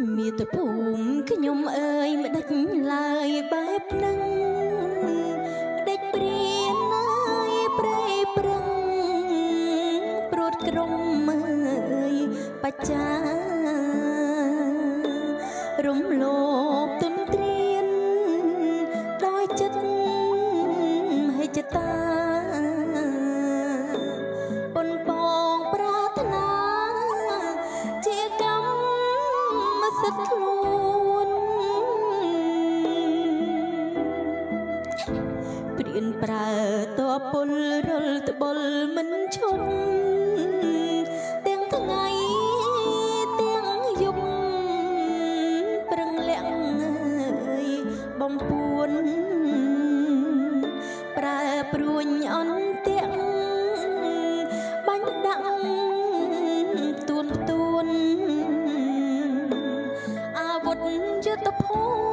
មាតុភូមិខ្ញុំអើយមិនដេចឡើយបែបហ្នឹងដេចព្រានណាយប្រេប្រឹងព្រួតក្រុមអើយបច្ចារំលោភទុនត្រៀនដោយចិត្តមហិច្ឆតាប៉ុនបងប្រាថ្នាជាកម្មសិទ្ធិខ្លួនព្រៀនប្រើតពលរលត្បុលមិនឈប់ទាំងថ្ងៃទាំងយប់ប្រឹងលាក់អើយបំពួនប្រើព្រួញអន្ទាក់បាញ់ដាក់ទួនអាវុធយុទ្ធភូមិ